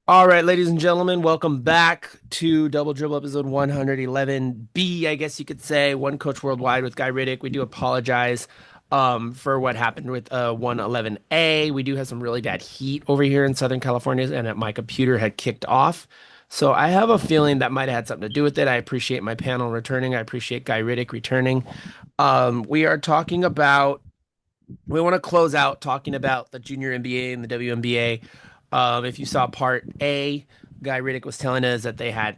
All right, ladies and gentlemen, welcome back to Double Dribble episode 111B, I guess you could say, One Coach Worldwide with Guy Riddick. We do apologize for what happened with 111A. We do have some really bad heat over here in Southern California, and that my computer had kicked off. So I have a feeling that might have had something to do with it. I appreciate my panel returning. I appreciate Guy Riddick returning. We are talking about we want to close out talking about the junior NBA and the WNBA. If you saw part A, Guy Riddick was telling us that they had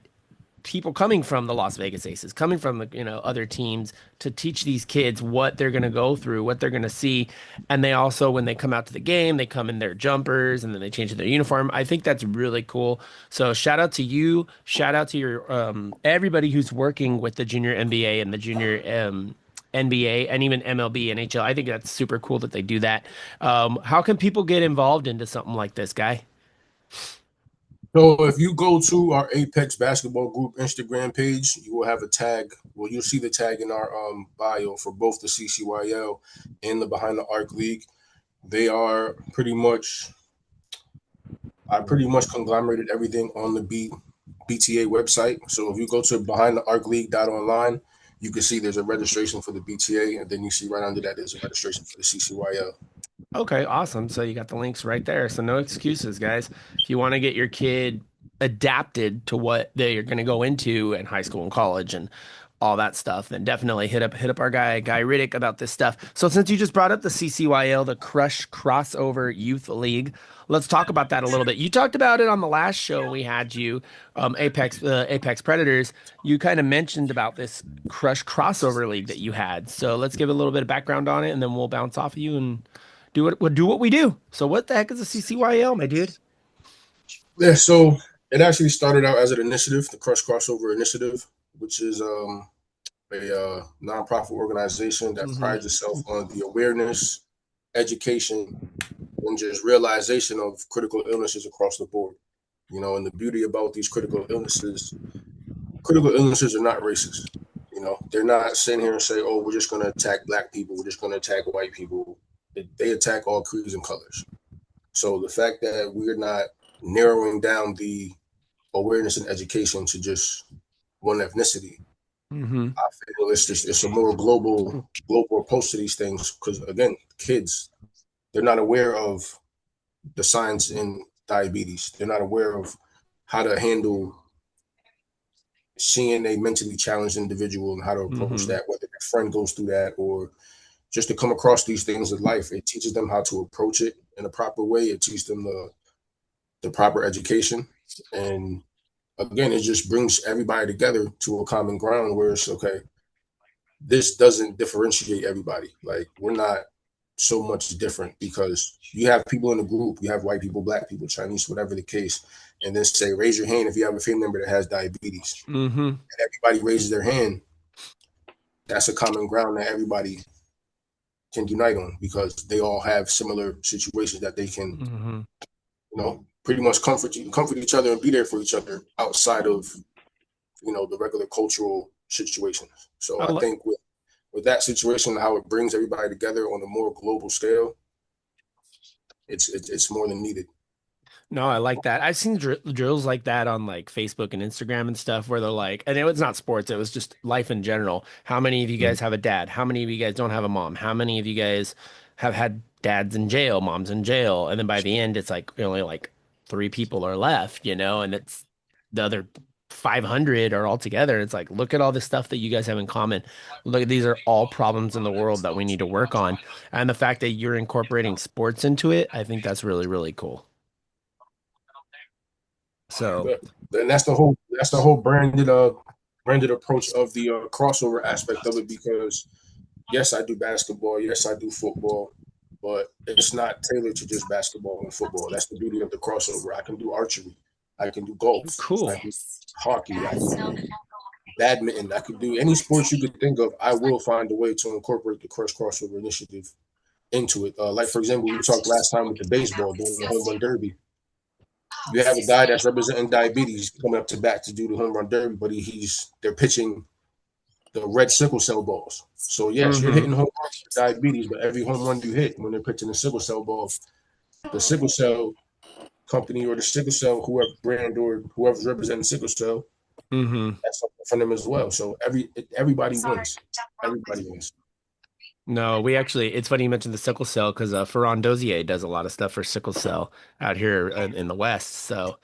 people coming from the Las Vegas Aces, coming from the other teams to teach these kids what they're going to go through, what they're going to see, and they also when they come out to the game, they come in their jumpers and then they change their uniform. I think that's really cool. So shout out to you, shout out to your everybody who's working with the junior NBA and the junior NBA and even MLB, NHL. I think that's super cool that they do that. How can people get involved into something like this, Guy? So if you go to our Apex Basketball Group Instagram page, you will have a tag. Well, you'll see the tag in our bio for both the CCYL and the Behind the Arc League. They are I pretty much conglomerated everything on the BTA website. So if you go to behindthearcleague.online, you can see there's a registration for the BTA, and then you see right under that there's a registration for the CCYL. Okay, awesome. So you got the links right there. So no excuses, guys. If you want to get your kid adapted to what they're going to go into in high school and college and all that stuff, then definitely hit up our Guy Riddick about this stuff. So since you just brought up the CCYL, the Crush Crossover Youth League, let's talk about that a little bit. You talked about it on the last show we had you, Apex Predators. You kind of mentioned about this Crush Crossover League that you had. So let's give a little bit of background on it, and then we'll bounce off of you and do what we do. So what the heck is a CCYL, my dude? Yeah, so it actually started out as an initiative, the Crush Crossover Initiative, which is a nonprofit organization that Mm-hmm. prides itself on the awareness, education, and just realization of critical illnesses across the board. And the beauty about these critical illnesses are not racist. They're not sitting here and say, "Oh, we're just going to attack black people. We're just going to attack white people." They attack all creeds and colors. So the fact that we're not narrowing down the awareness and education to just one ethnicity, Mm-hmm. I feel it's a more global approach to these things because again, kids they're not aware of the signs in diabetes. They're not aware of how to handle seeing a mentally challenged individual and how to approach Mm-hmm. that, whether their friend goes through that or just to come across these things in life. It teaches them how to approach it in a proper way. It teaches them the proper education. And again, it just brings everybody together to a common ground where it's okay, this doesn't differentiate everybody. Like we're not so much different because you have people in the group, you have white people, black people, Chinese, whatever the case, and then say, raise your hand if you have a family member that has diabetes. Mm-hmm. And everybody raises their hand. That's a common ground that everybody can unite on because they all have similar situations that they can, Mm-hmm. pretty much comfort each other and be there for each other outside of, the regular cultural situations. So I I lo- think with that situation, how it brings everybody together on a more global scale, it's more than needed. no, I like that. I've seen drills like that on like Facebook and Instagram and stuff where they're like, and it was not sports, it was just life in general. How many of you guys have a dad? How many of you guys don't have a mom? How many of you guys have had dads in jail, moms in jail? And then by the end, it's like only like three people are left, and it's the other 500 are all together. It's like, look at all the stuff that you guys have in common. Look, these are all problems in the world that we need to work on. And the fact that you're incorporating sports into it, I think that's really, really cool. So, But and that's the whole branded approach of the crossover aspect of it because yes, I do basketball, yes, I do football, but it's not tailored to just basketball and football. That's the beauty of the crossover. I can do archery, I can do golf, I cool. can do hockey, I can do badminton, I can do any sports you could think of. I will find a way to incorporate the Crush Crossover initiative into it. Like for example, we talked last time with the baseball during the home run derby. You have a guy that's representing diabetes coming up to bat to do the home run derby, but they're pitching the red sickle cell balls. So yes, you're Hmm. hitting home runs for diabetes, but every home run you hit when they're pitching the sickle cell ball, the sickle cell company or the sickle cell, whoever brand or whoever's representing sickle cell, Hmm. that's something for them as well. So everybody wins. Everybody wins. No, we actually, it's funny you mentioned the sickle cell because Ferran Dozier does a lot of stuff for sickle cell out here in the West. So,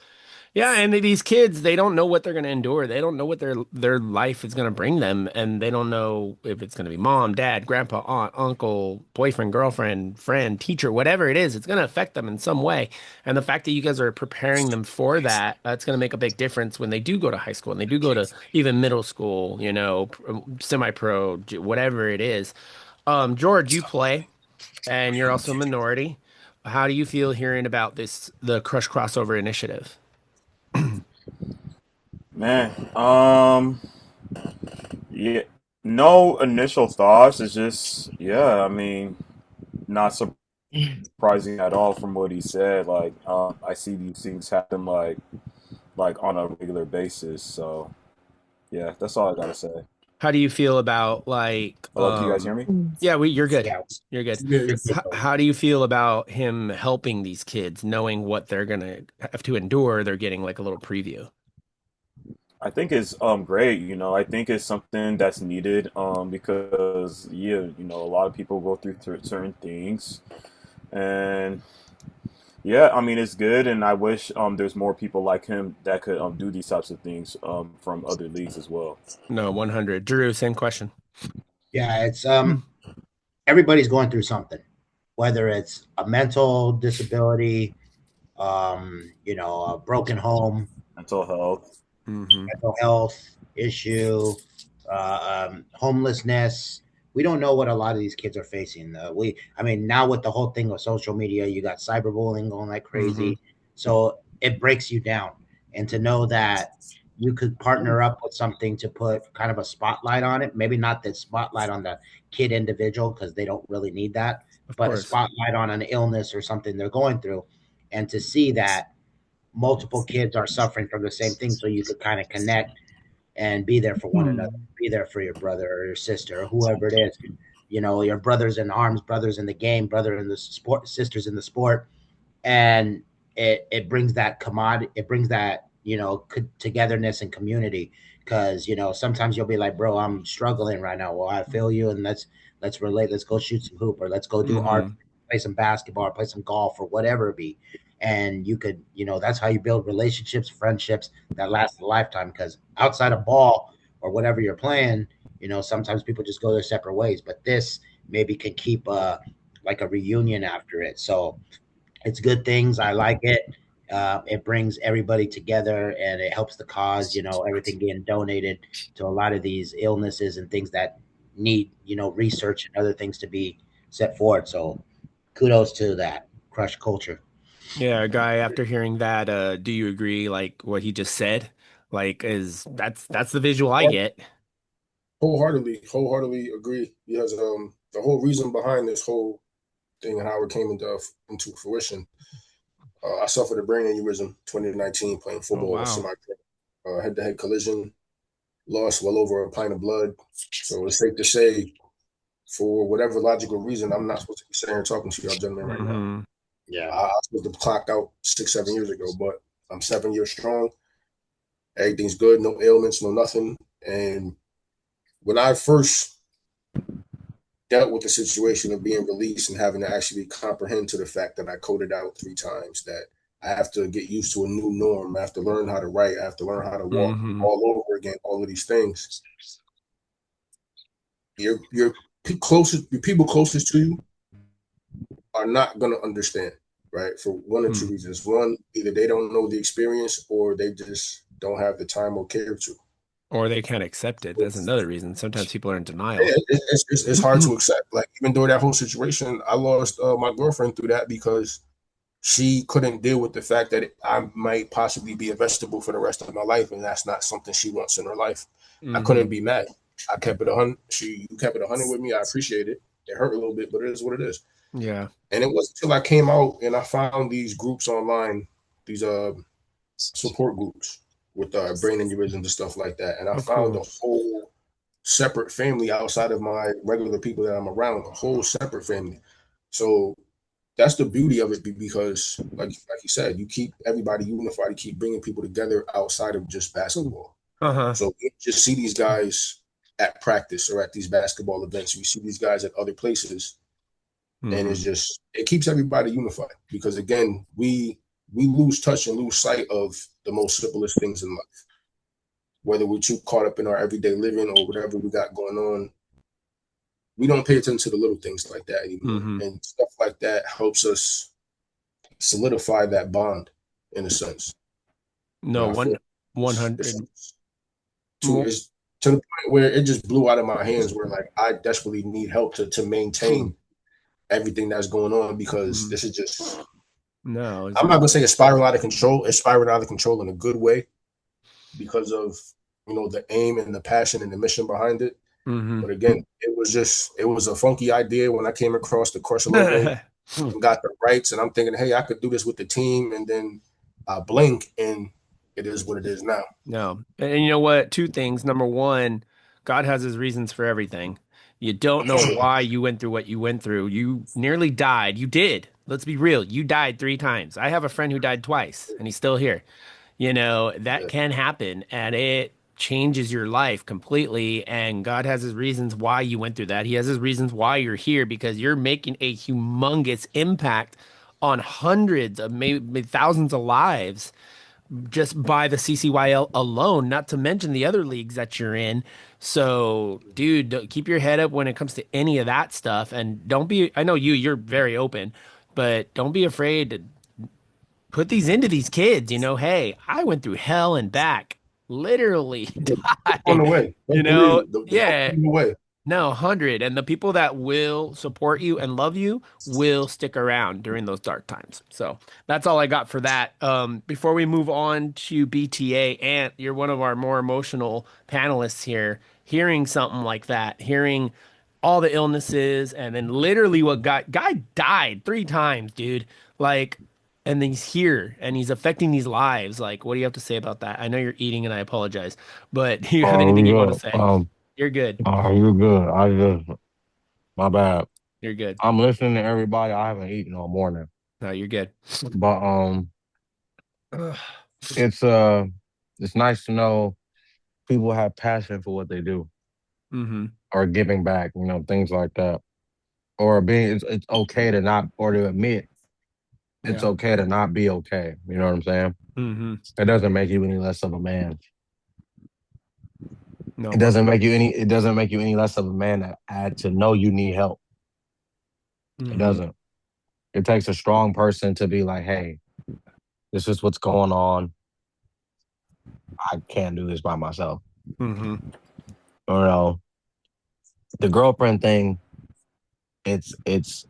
yeah, and these kids, they don't know what they're going to endure. They don't know what their life is going to bring them, and they don't know if it's going to be mom, dad, grandpa, aunt, uncle, boyfriend, girlfriend, friend, teacher, whatever it is. It's going to affect them in some way. And the fact that you guys are preparing them for that, that's going to make a big difference when they do go to high school and they do go to even middle school, semi-pro, whatever it is. George, you play, and you're also a minority. How do you feel hearing about the Crush Crossover initiative? Man, yeah, no initial thoughts. It's just, yeah, I mean, not surprising at all from what he said. Like, I see these things happen like on a regular basis. So, yeah, that's all I gotta say. How do you feel about Hello, can you guys hear me? yeah, you're good. Yeah, You're good. Yeah, you're good, though. How do you feel about him helping these kids, knowing what they're gonna have to endure? They're getting like a little preview. I think it's great. I think it's something that's needed because yeah, a lot of people go through certain things, and yeah, I mean it's good, and I wish there's more people like him that could do these types of things from other leagues as well. No, 100. Drew, same question. Yeah, it's everybody's going through something, whether it's a mental disability, a broken home, Mental health. Hmm. mental health issue, homelessness. We don't know what a lot of these kids are facing. I mean, now with the whole thing of social media, you got cyberbullying going like Hmm. crazy. So it breaks you down. And to know that you could partner up with something to put kind of a spotlight on it, maybe not the spotlight on the kid individual because they don't really need that, Of but a course. spotlight on an illness or something they're going through. And to see that multiple kids are suffering from the same thing so you could kind of connect and be there for one another, be there for your brother or your sister or whoever it is, your brothers in arms, brothers in the game, brother in the sport, sisters in the sport. And it brings that commodity, it brings that togetherness and community, because sometimes you'll be like, bro, I'm struggling right now. Well, I feel you, and let's relate, let's go shoot some hoop, or let's go do art, Hmm. play some basketball, or play some golf, or whatever it be. And you could, that's how you build relationships, friendships that last a lifetime, because outside of ball or whatever you're playing, sometimes people just go their separate ways, but this maybe can keep like a reunion after it. So it's good things. I like it. It brings everybody together and it helps the cause. Everything getting donated to a lot of these illnesses and things that need research and other things to be set forward. So kudos to that crush culture. Yeah, guy, after hearing that, do you agree like what he just said? Like, is that's the visual I get. wholeheartedly agree. Because the whole reason behind this whole thing and how it came into fruition. I suffered a brain aneurysm 2019 playing Oh football, a wow. semi head-to-head collision, lost well over a pint of blood. So it's safe to say, for whatever logical reason, I'm not supposed to be sitting here talking to y'all gentlemen right now. Hmm. Yeah. I was supposed to clock out 6, 7 years ago, but I'm 7 years strong. Everything's good, no ailments, no nothing. And when I first dealt with the situation of being released and having to actually comprehend to the fact that I coded out 3 times, that I have to get used to a new norm. I have to learn how to write. I have to learn how to walk Hmm. all over again. All of these things. Your people closest to you are not going to understand, right? For one or two Hmm. reasons. One, either they don't know the experience or they just don't have the time or care to. Or they can't accept it. That's another reason. Sometimes people are in denial. It's hard to accept. Like, even though that whole situation, I lost my girlfriend through that because she couldn't deal with the fact that I might possibly be a vegetable for the rest of my life, and that's not something she wants in her life. I couldn't Hmm. be mad. I kept it 100. You kept it 100 with me. I appreciate it. It hurt a little bit, but it is what it is. Yeah. And it wasn't until I came out and I found these groups online, these support groups with brain aneurysms and stuff like that, and I Oh, found a cool. whole separate family outside of my regular people that I'm around, a whole separate family. So that's the beauty of it because, like you said, you keep everybody unified, you keep bringing people together outside of just basketball. Uh-huh. So you just see these guys at practice or at these basketball events. You see these guys at other places, and Hmm. it keeps everybody unified because again, we lose touch and lose sight of the most simplest things in life. Whether we're too caught up in our everyday living or whatever we got going on, we don't pay attention to the little things like that anymore. Hmm. And stuff like that helps us solidify that bond in a sense. And No, I feel one it's it's to the point where it just blew out of my hands where like I desperately need help to maintain everything that's going on because Mhm. this is just No, I'm not gonna say it's spiraling out of control. It's spiraling out of control in a good way because of the aim and the passion and the mission behind it. mm-hmm. But again, it was a funky idea when I came across the Crush logo and got the rights, and I'm thinking, hey, I could do this with the team, and then I blink, and it is what it is now. No. And you know what? Two things. Number one, God has his reasons for everything. You don't know why you went through what you went through. You nearly died. You did. Let's be real. You died 3 times. I have a friend who died twice, and he's still here. That Yeah. can happen, and it changes your life completely. And God has his reasons why you went through that. He has his reasons why you're here because you're making a humongous impact on hundreds of maybe thousands of lives just by the CCYL alone, not to mention the other leagues that you're in. So, dude, keep your head up when it comes to any of that stuff. And don't be, I know you're very open, but don't be afraid to put these into these kids. Hey, I went through hell and back, literally On the died, way. Let's be real. The help is yeah. on the way. No, 100. And the people that will support you and love you will stick around during those dark times. So that's all I got for that. Before we move on to BTA, Ant, you're one of our more emotional panelists here. Hearing something like that, hearing all the illnesses, and then literally what guy died 3 times, dude. Like, and then he's here and he's affecting these lives. Like, what do you have to say about that? I know you're eating and I apologize, but do you have Oh, anything you want to you say? good. You're good. You're good. My bad. You're good. I'm listening to everybody. I haven't eaten all morning, No, you're good. but Ugh. it's it's nice to know people have passion for what they do Mm-hmm. or giving back. Things like that, or it's okay to not or to admit it's Yeah. okay to not be okay. You know what I'm saying? Mm-hmm. It doesn't make you any less of a man. No, It one. doesn't make you any. It doesn't make you any less of a man to know you need help. It Mm-hmm. doesn't. It takes a strong person to be like, hey, this is what's going on. I can't do this by myself. Mm-hmm. Or the girlfriend thing, it's it's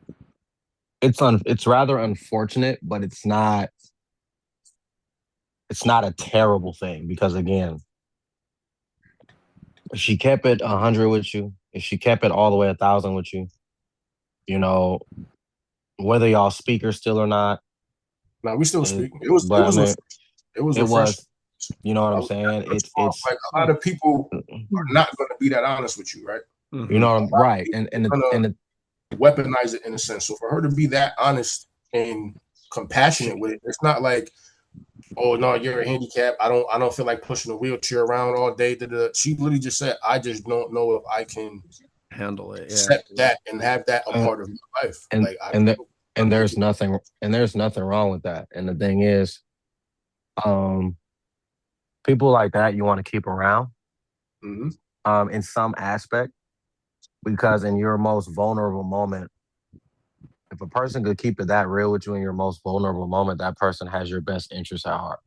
it's rather unfortunate, but it's not a terrible thing because again, if she kept it 100 with you, if she kept it all the way 1,000 with you, you know, whether y'all speak or still or not, Now we still it, speak. It but I was mean, refreshing. It was it refreshing. was, you know what I I'm was not saying? cut you off. It's Like a lot of people are not going to be that honest with you, right? you Mm-hmm. know what A I'm lot of right, people and are the, going and to the, weaponize it in a sense. So for her to be that honest and compassionate with it, it's not like, oh no, you're a handicap. I don't feel like pushing a wheelchair around all day. Da-da. She literally just said, I just don't know if I can Handle it. Yeah. accept that and have that a uh, part of my life. and Like and the, I'm and there's thinking, nothing wrong with that. And the thing is, um, people like that you want to keep around, mm-hmm. in some aspect, because in your most vulnerable moment, if a person could keep it that real with you in your most vulnerable moment, that person has your best interest at heart.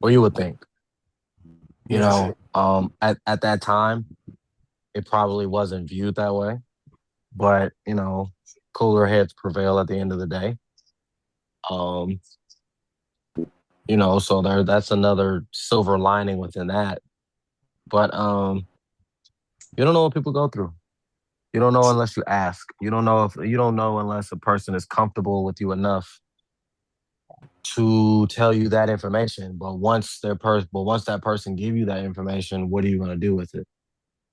Or you would think, For sure. at that time, it probably wasn't viewed that way, but cooler heads prevail at the end of the day. Um, so that's another silver lining within that. But you don't know what people go through. You don't know unless you ask. You don't know unless a person is comfortable with you enough to tell you that information. But once that person give you that information, what are you gonna do with it?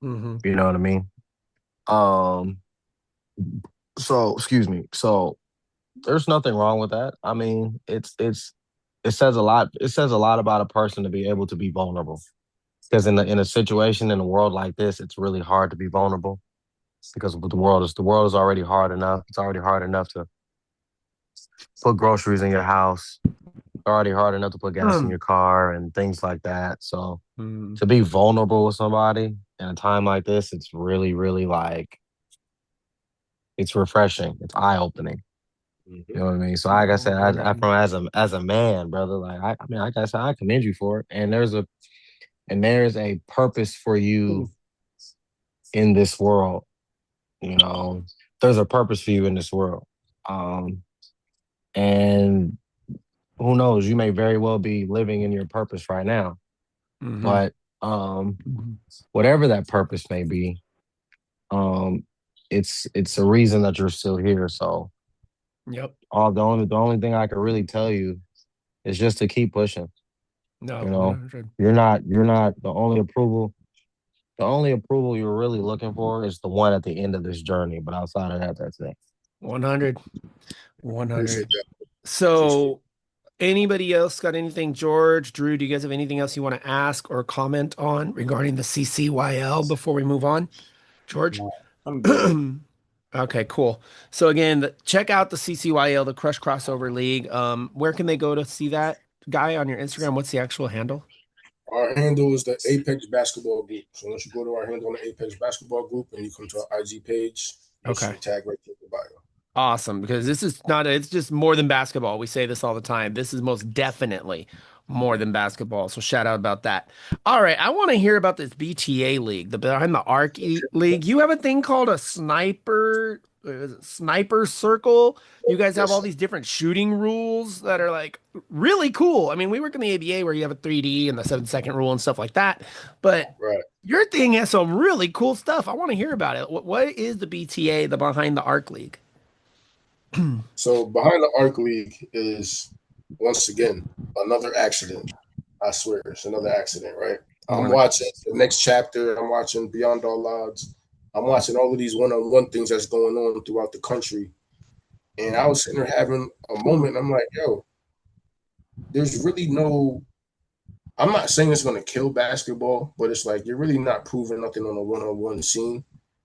Mm-hmm. You know what I mean? Um, so excuse me. So There's nothing wrong with that. I mean, it says a lot. It says a lot about a person to be able to be vulnerable. Because in a situation in a world like this, it's really hard to be vulnerable because the world is already hard enough. It's already hard enough to put groceries in your house. It's already hard enough to put gas in your car and things like that. So Mm. to be vulnerable with somebody in a time like this, it's really, really like it's refreshing. It's eye opening. You know what I mean? So like I said, I from as a man, brother, like I mean, like I said, I commend you for it. And there's a purpose for you in this world. You know, there's a purpose for you in this world. Um, and who knows, you may very well be living in your purpose right now. Mhm. But whatever that purpose may be, um, it's a reason that you're still here. So Yep. the only thing I can really tell you is just to keep pushing. No, You know, 100. you're not the only approval. The only approval you're really looking for is the one at the end of this journey. But outside of that, that's it. 100. Appreciate 100. that. Appreciate So, anybody else got anything? George, Drew, do you guys have anything else you want to ask or comment on regarding the CCYL before we move on? George? No, I'm good. Okay, cool. So again, check out the CCYL, the Crush Crossover League. Where can they go to see that guy on your Instagram? What's the actual handle? Our handle is the Apex Basketball Group. So once you go to our handle on the Apex Basketball Group and you come to our IG page, you'll see Okay. the tag right there in the bio. Awesome, because this is not, it's just more than basketball. We say this all the time. This is most definitely more than basketball. So shout out about that. All right, I want to hear about this BTA league, the Behind the Arc League. You have a thing called a sniper circle. You guys have all Yes, these different shooting rules that are like really cool. I mean, we work in the ABA where you have a 3D and the 7-second rule and stuff like that, but right. your thing has some really cool stuff. I want to hear about it. What is the BTA, the Behind the Arc League? So behind the Arc League is once again another accident. I swear, it's another accident, right? I'm One, watching the next chapter. I'm watching Beyond All Odds. I'm watching all of these one-on-one things that's going on throughout the country. And I was sitting there having a moment. I'm like, yo, there's really no. I'm not saying it's going to kill basketball, but it's like you're really not proving nothing on a one-on-one scene.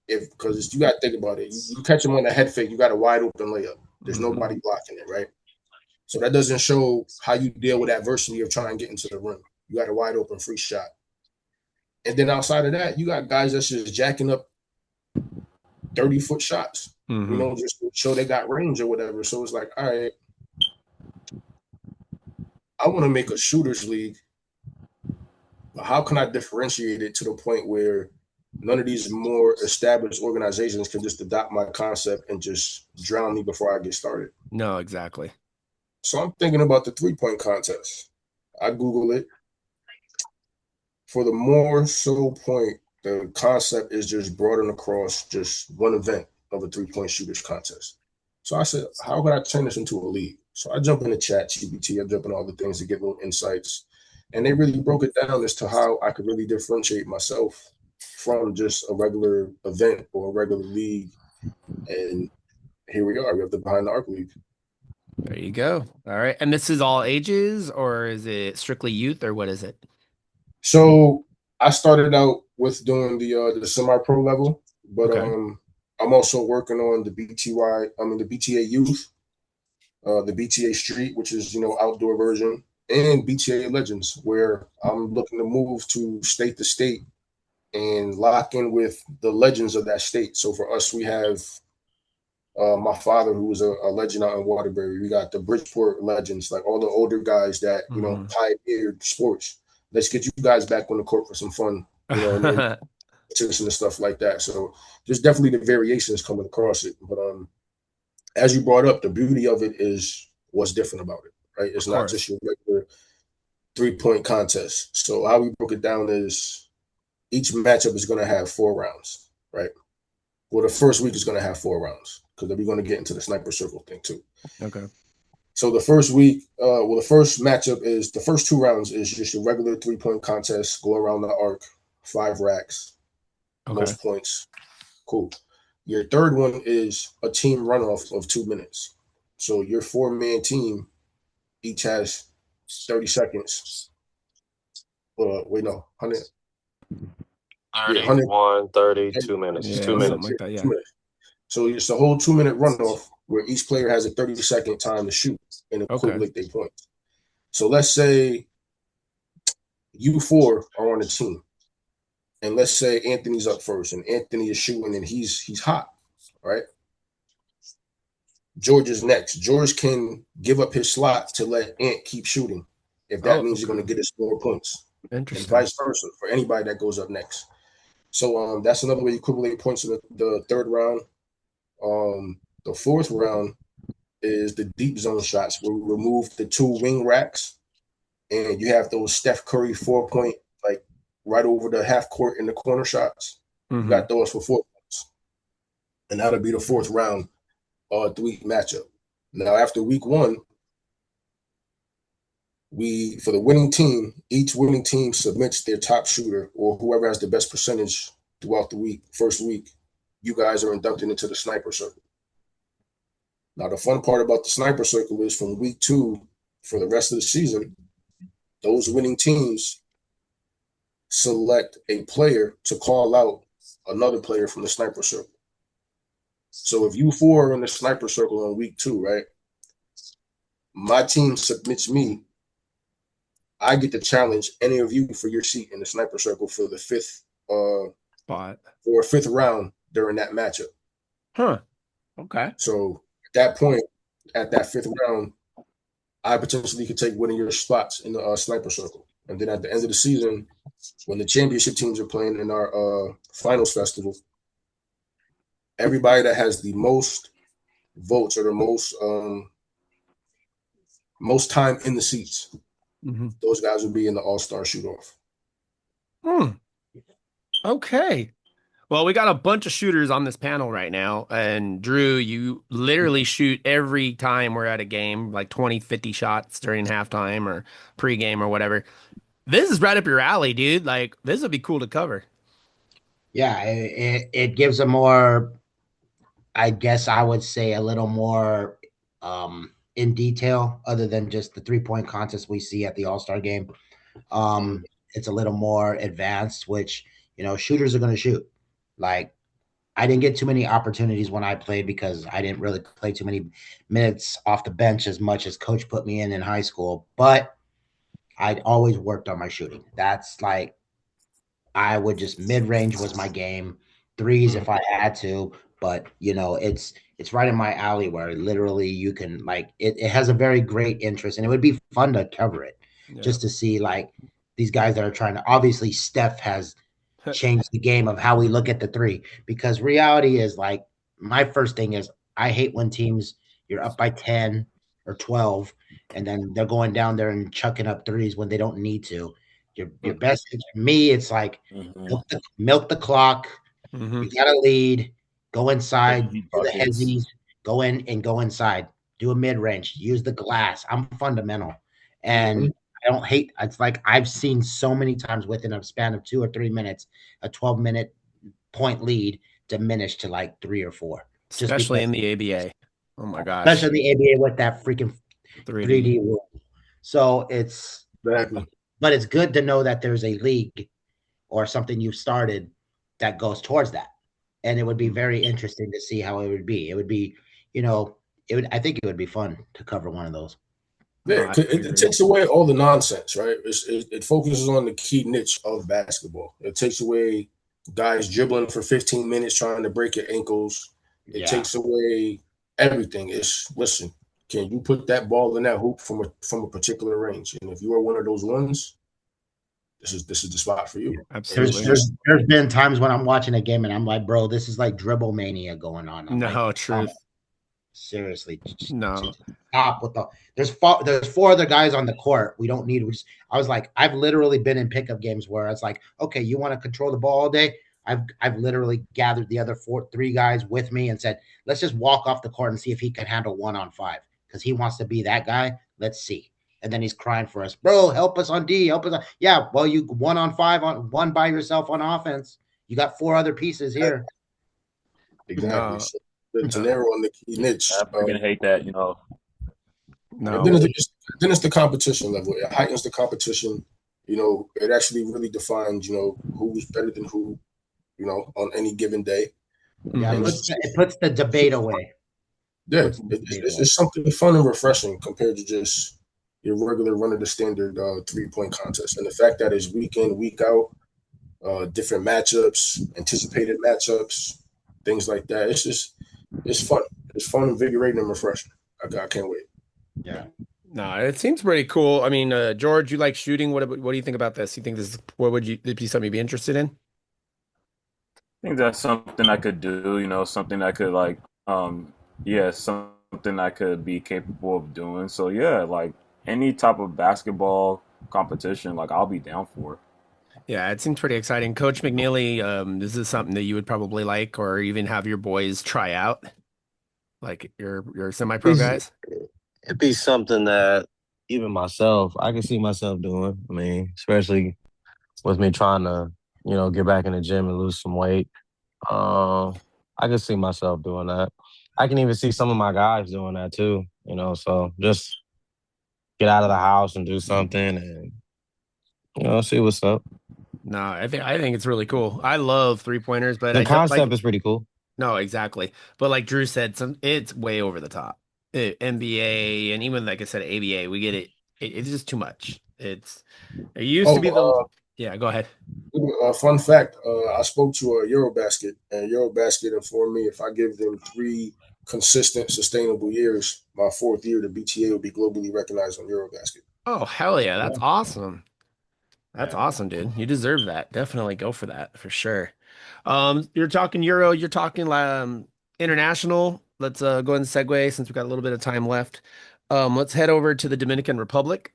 If because you got to think about it, you catch him on the head fake, you got a wide open layup. There's mm-hmm. nobody blocking it, right? So that doesn't show how you deal with adversity of trying to get into the rim. You got a wide open free shot. And then outside of that, you got guys that's just jacking up 30-foot shots, Mm-hmm. just to show they got range or whatever. So it's like, all right, I want to make a shooters league, but how can I differentiate it to the point where none of these more established organizations can just adopt my concept and just drown me before I get started? No, exactly. So I'm thinking about the 3-point contest. I Google it. For the more so point, the concept is just broadened across just one event of a 3-point shooters contest. So I said, how could I turn this into a league? So I jump in the chat GPT, I jump in all the things to get little insights. And they really broke it down as to how I could really differentiate myself from just a regular event or a regular league. And here we are. We have the Behind the Arc League. There you go. All right. And this is all ages, or is it strictly youth, or what is it? So I started out with doing the semi-pro level, but Okay. I'm also working on the the BTA Youth, the BTA Street, which is outdoor version, and BTA Legends, where I'm looking to move to state and lock in with the legends of that state. So for us, we have my father, who was a legend out in Waterbury. We got the Bridgeport legends, like all the older guys that Mm-hmm. pioneered sports. Let's get you guys back on the court for some fun, and competition and stuff like that. So there's definitely the variations coming across it. But as you brought up, the beauty of it is what's different about it, right? Of It's not just course. your regular 3-point contest. So how we broke it down is each matchup is going to have 4 rounds, right? Well, the first week is going to have 4 rounds because we're going to get into the sniper circle thing too. Okay. So the first week, the first matchup is the first 2 rounds is just your regular 3-point contest, go around the arc, 5 racks, Okay. most points. Cool. Your third one is a team runoff of 2 minutes. So your 4-man team each has 30 seconds. Wait, no, 100. Yeah, 100, 31, 30, 2 minutes. Yeah, 2 minutes. something like that. Yeah. 2 minutes. So it's a whole 2-minute runoff where each player has a 30-second time to shoot and Okay. accumulate their points. So let's say you four are on the team, and let's say Anthony's up first, and Anthony is shooting, and he's hot, right? George is next. George can give up his slot to let Ant keep shooting, if that Oh, means you're going okay. to get us more points, and Interesting. vice versa for anybody that goes up next. So that's another way you accumulate points in the third round. The fourth round is the deep zone shots where we remove the two wing racks and you have those Steph Curry 4-point, like right over the half court in the corner shots. You Mm-hmm. got those for 4 points. And that'll be the fourth round 3-week matchup. Now, after week one, for the winning team, each winning team submits their top shooter or whoever has the best percentage throughout the week, first week. You guys are inducted into the sniper circle. Now, the fun part about the sniper circle is from week two for the rest of the season, those winning teams select a player to call out another player from the sniper circle. So if you four are in the sniper circle on week two, right? My team submits me. I get to challenge any of you for your seat in the sniper circle for the fifth Spot. for a fifth round during that matchup. Huh. Okay. So at that point, at that fifth round, I potentially could take one of your spots in the sniper circle. And then at the end of the season, when the championship teams are playing in our finals festival, everybody that has the most votes or the most time in the seats, those guys will be in the all-star shoot-off. Okay. Well, we got a bunch of shooters on this panel right now. And Drew, you literally shoot every time we're at a game, like 20, 50 shots during halftime or pregame or whatever. This is right up your alley, dude. Like, this would be cool to cover. Yeah, it gives a more, I guess I would say, a little more in detail, other than just the 3-point contest we see at the All Star game. It's a little more advanced, which, shooters are going to shoot. Like, I didn't get too many opportunities when I played because I didn't really play too many minutes off the bench as much as coach put me in high school, but I'd always worked on my shooting. That's like, I would just mid range was my game, threes if I had to, but it's right in my alley where literally you can, like, it has a very great interest, and it would be fun to cover it, just to see like these guys that are trying to, obviously Steph has changed the game of how we look at the three, because reality is, like, my first thing is I hate when teams, you're up by 10 or 12 and then they're going down there and chucking up threes when they don't need to. Your best, for me, it's like milk the clock. Mm-hmm. You got to lead, go inside, do the Buckets. hezzies, go inside, do a mid range, use the glass. I'm fundamental, and I don't hate. It's like I've seen so many times within a span of 2 or 3 minutes, a 12-minute point lead diminish to like 3 or 4, just Especially because, in the ABA. Oh my especially gosh. in the ABA with that freaking 3D rule. So Exactly. but it's good to know that there's a league or something you've started that goes towards that. And it would be very interesting to see how it would be. It would be, I think it would be fun to cover one of those. Yeah, I it agree. takes away all the nonsense, right? It focuses on the key niche of basketball. It takes away guys dribbling for 15 minutes trying to break your ankles. It Yeah. takes away everything. Listen, can you put that ball in that hoop from a particular range? And if you are one of those ones, this is the spot for you. And it's Absolutely. just There's been times when I'm watching a game and I'm like, bro, this is like dribble mania going on. I'm like, No, truth. seriously, No. stop with the. There's 4 other guys on the court. We don't need. I was like, I've literally been in pickup games where it's like, okay, you want to control the ball all day. I've literally gathered the other 3 guys with me and said, let's just walk off the court and see if he can handle 1-on-5, because he wants to be that guy. Let's see. And then he's crying for us, bro. Help us on D. Help us. Yeah, well, you 1-on-5 on one by yourself on offense. You got 4 other pieces here. exactly. No. to narrow on the key niche. I freaking hate that, you know. And No. then it's the competition level. It heightens the competition. It actually really defines, who's better than who, on any given day. Yeah, And Hmm. it puts the debate away. yeah, Puts the debate away. it's something fun and refreshing compared to just your regular run of the standard 3-point contest. And the fact that it's week in, week out, different matchups, anticipated matchups, things like that. It's fun. It's fun, invigorating, and refreshing. I can't wait. Yeah. No, it seems pretty cool. I mean, George, you like shooting. What do you think about this? You think this is what would you it'd be something you'd be interested in? I think that's something I could do, you know, something I could like, yeah, something I could be capable of doing. So yeah, like any type of basketball competition, like I'll be down for. Yeah, it seems pretty exciting. Coach McNeely, this is something that you would probably like, or even have your boys try out, like your semi-pro It's, guys. it'd be something that even myself, I can see myself doing. I mean, especially with me trying to, get back in the gym and lose some weight. I can see myself doing that. I can even see some of my guys doing that too, so just get out of the house and do something and, see what's up. No, I think it's really cool. I love three pointers, but The I don't like. concept is pretty cool. No, exactly. But like Drew said, it's way over the top. NBA and even like I said, ABA, we get it. It's just too much. It used to be the Oh, yeah. Go ahead. fun fact: I spoke to a Eurobasket, and Eurobasket informed me if I give them 3 consistent, sustainable years, my 4th year, the BTA will be globally recognized on Eurobasket. Oh hell yeah, that's Yeah. awesome. That's Yeah. awesome, dude. You deserve that. Definitely go for that for sure. You're talking Euro, you're talking international. Let's go ahead and segue since we've got a little bit of time left. Let's head over to the Dominican Republic.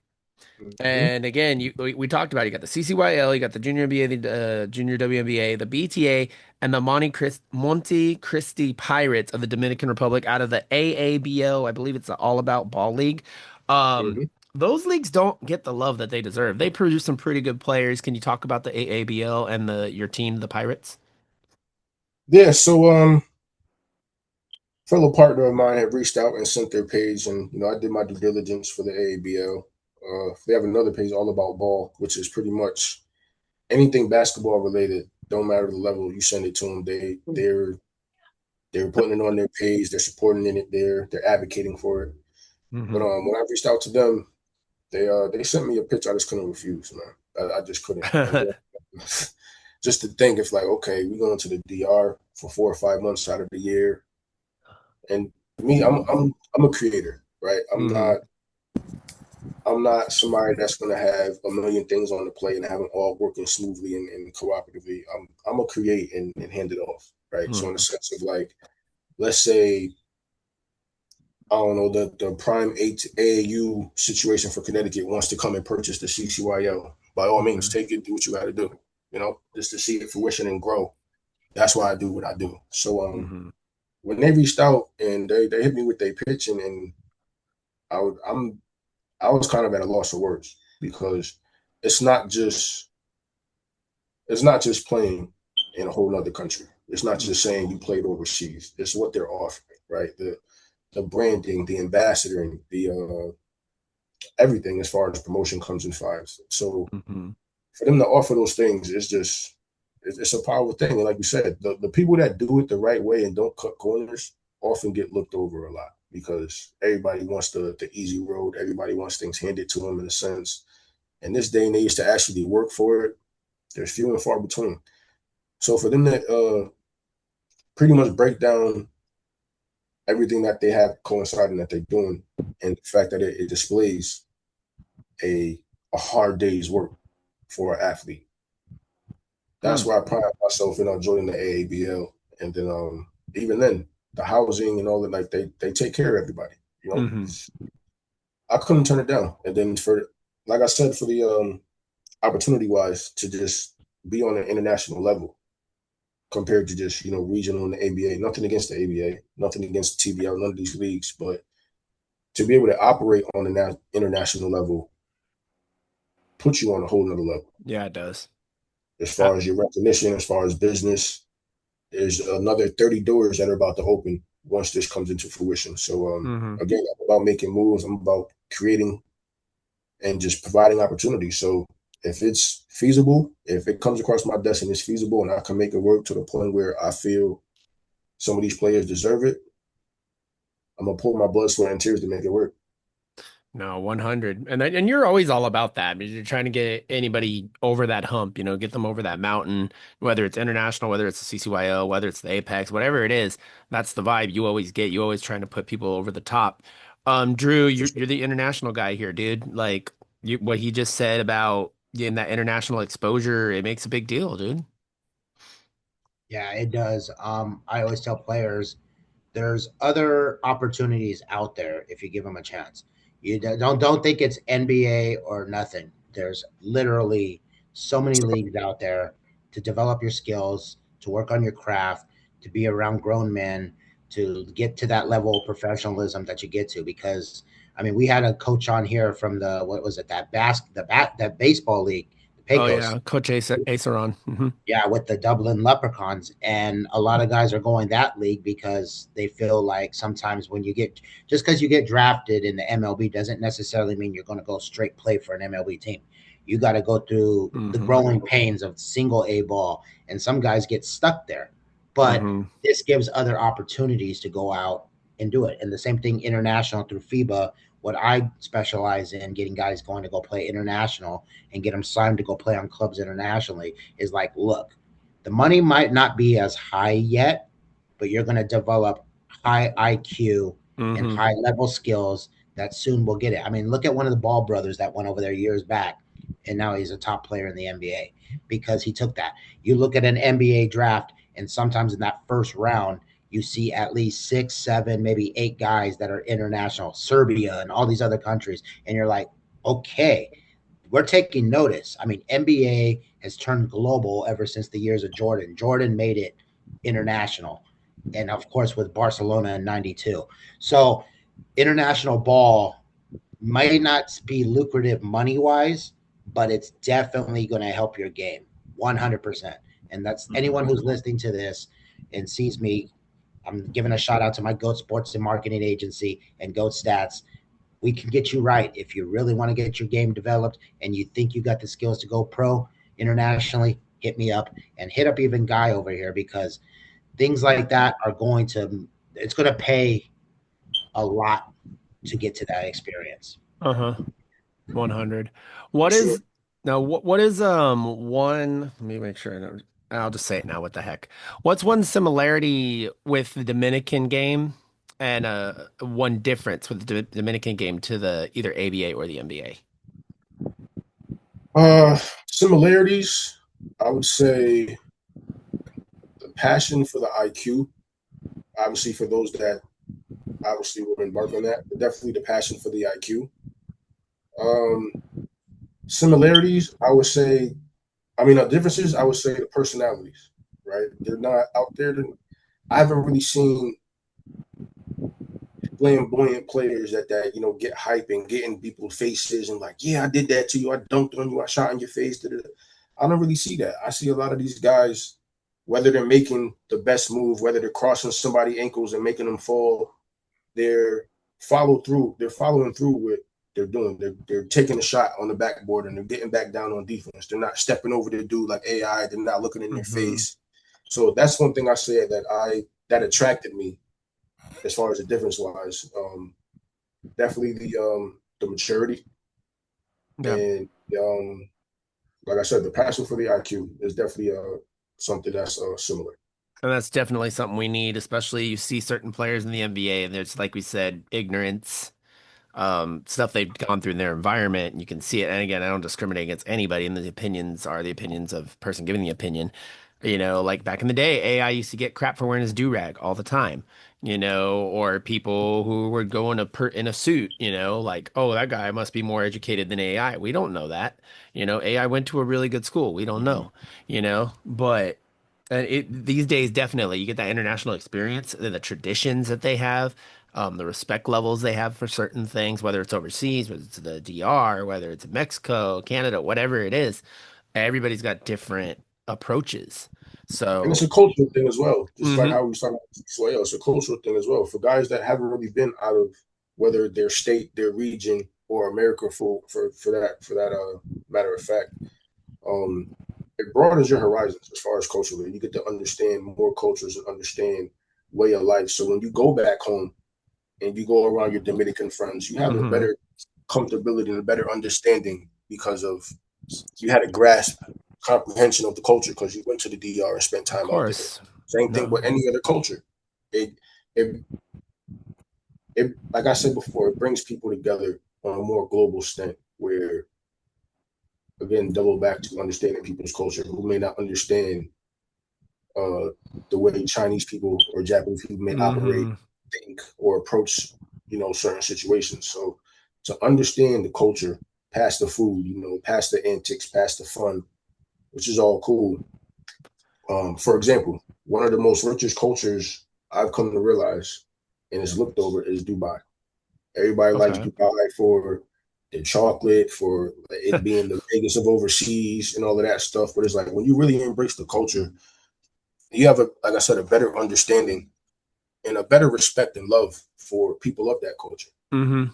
Mm-hmm. And again, we talked about it. You got the CCYL, you got the Junior NBA, the Junior WNBA, the BTA, and the Monte Cristi Pirates of the Dominican Republic out of the AABO. I believe it's the All About Ball League. Um, Mm-hmm. those leagues don't get the love that they deserve. They produce some pretty good players. Can you talk about the AABL and your team, the Pirates? Yeah, so fellow partner of mine had reached out and sent their page, and I did my due diligence for the AABL. They have another page all about ball, which is pretty much anything basketball related. Don't matter the level, you send it to them. They're putting it on their page. They're supporting it. They're advocating for it. But Hmm. when I reached out to them, they sent me a pitch I just couldn't refuse, man. I just couldn't. And then, just to think, it's like, okay, we're going to the DR for 4 or 5 months out of the year. And me, I'm a creator, right? Hmm. I'm not somebody that's gonna have a million things on the plate and have them all working smoothly and cooperatively. I'm gonna create and hand it off, right? So in the sense of like, let's say, I don't know, the prime eight AAU situation for Connecticut wants to come and purchase the CCYL. By all means, Hmm. take it, do what you got to do, just to see it fruition and grow. That's why I do what I do. So Hmm. when they reached out and they hit me with their pitch and I would, I'm I was kind of at a loss of words because it's not just it's not just playing in a whole other country. It's not just saying you played overseas. It's what they're offering, right? The branding, the ambassadoring, the everything as far as promotion comes in fives. So Hmm. for them to offer those things, it's a powerful thing. And like you said, the people that do it the right way and don't cut corners often get looked over a lot because everybody wants the easy road. Everybody wants things handed to them in a sense. In this day and age, to actually work for it, there's few and far between. So for them to pretty much break down everything that they have coinciding that they're doing, and the fact that it displays a a hard day's work for an athlete, that's Hmm. why I pride myself in joining the AABL. And then even then, the housing and all that, like they take care of everybody. You know, Hmm. I couldn't turn it down. And then for like I said, for the opportunity wise to just be on an international level compared to just regional in the ABA. Nothing against the ABA, nothing against the TBL, none of these leagues, but to be able to operate on an international level puts you on a whole nother level Yeah, it does. as far as your recognition, as far as business. There's another 30 doors that are about to open once this comes into fruition. So Hmm. again, I'm about making moves. I'm about creating and just providing opportunities. So if it's feasible, if it comes across my desk and it's feasible and I can make it work to the point where I feel some of these players deserve it, I'm gonna pour my blood, sweat, and tears to make it work. No, 100. And you're always all about that because you're trying to get anybody over that hump, get them over that mountain, whether it's international, whether it's the CCYO, whether it's the Apex, whatever it is, that's the vibe you always get. You always trying to put people over the top. Drew, you're the international guy here, dude. Like what he just said about getting that international exposure, it makes a big deal, dude. Yeah, it does. I always tell players there's other opportunities out there if you give them a chance. You don't think it's NBA or nothing. There's literally so many leagues out there to develop your skills, to work on your craft, to be around grown men, to get to that level of professionalism that you get to. Because I mean, we had a coach on here from the what was it that baseball league, the Oh Pecos. yeah, Coach Aceron. Yeah, with the Dublin Leprechauns. And a lot of guys are going that league because they feel like sometimes when you get just because you get drafted in the MLB doesn't necessarily mean you're going to go straight play for an MLB team. You got to go through the Hmm. growing pains of single A ball, and some guys get stuck there. But Hmm. this gives other opportunities to go out and do it. And the same thing international through FIBA. What I specialize in getting guys going to go play international and get them signed to go play on clubs internationally is like, look, the money might not be as high yet, but you're going to develop high IQ and Hmm. high level skills that soon will get it. I mean, look at one of the Ball brothers that went over there years back, and now he's a top player in the NBA because he took that. You look at an NBA draft, and sometimes in that first round, you see at least six, seven, maybe eight guys that are international, Serbia and all these other countries, and you're like, okay, we're taking notice. I mean, NBA has turned global ever since the years of Jordan. Jordan made it international. And of course, with Barcelona in 92. So, international ball might not be lucrative money wise, but it's definitely going to help your game 100%. And that's anyone who's listening to this and sees me. I'm giving a shout out to my GOAT Sports and Marketing Agency and GOAT Stats. We can get you right if you really want to get your game developed and you think you got the skills to go pro internationally. Hit me up and hit up even Guy over here because things like that are going to it's going to pay a lot to get to that experience. Uh-huh. 100. For What sure. is now what is one let me make sure I know. I'll just say it now, what the heck. What's one similarity with the Dominican game and one difference with the Dominican game to the either ABA or the NBA? Uh, Similarities, I would say the passion for the IQ. Obviously, for those that obviously will embark on that, but definitely the passion for the IQ. Um, Similarities, I would say. I mean, differences, I would say the personalities. Right? They're not out there. I haven't really seen flamboyant players that get hype and get in people's faces and like, yeah, I did that to you. I dunked on you. I shot in your face. Da, da, da. I don't really see that. I see a lot of these guys, whether they're making the best move, whether they're crossing somebody's ankles and making them fall, they're follow through. They're following through with they're doing. They're taking a shot on the backboard and they're getting back down on defense. They're not stepping over the dude like AI. They're not looking in their Hmm. face. So that's one thing I said that attracted me as far as the difference wise. Definitely the maturity Yeah. and like I said, the passion for the IQ is definitely something that's similar. And that's definitely something we need, especially you see certain players in the NBA and there's like we said, ignorance stuff they've gone through in their environment. And you can see it. And again, I don't discriminate against anybody, and the opinions are the opinions of person giving the opinion. Like back in the day, AI used to get crap for wearing his do-rag all the time, or people who were going in a suit, like, oh, that guy must be more educated than AI. We don't know that. AI went to a really good school. We don't Hmm. know, but these days, definitely, you get that international experience, the traditions that they have, the respect levels they have for certain things, whether it's overseas, whether it's the DR, whether it's Mexico, Canada, whatever it is. Everybody's got different approaches. And it's So, a cultural thing as well. Just like hmm how we started Swale, it's a cultural thing as well. For guys that haven't really been out of whether their state, their region, or America for that matter of fact, um, it broadens your horizons as far as culturally. You get to understand more cultures and understand way of life. So when you go back home and you go around your Dominican friends, you have a hmm better comfortability and a better understanding because of you had a grasp comprehension of the culture because you went to the DR and spent of time out there. course. Same thing No. with any other culture. It it it like I said before, it brings people together on a more global extent where again double back to understanding people's culture who may not understand uh, the way Chinese people or Japanese people may operate, hmm think, or approach, certain situations. So to understand the culture, past the food, past the antics, past the fun, which is all cool. For example, one of the most richest cultures I've come to realize and is looked over is Dubai. Everybody likes Okay. Dubai for the chocolate, for it being the Vegas of overseas and all of that stuff. But it's like when you really embrace the culture, you have like I said, a better understanding and a better respect and love for people of that culture. hmm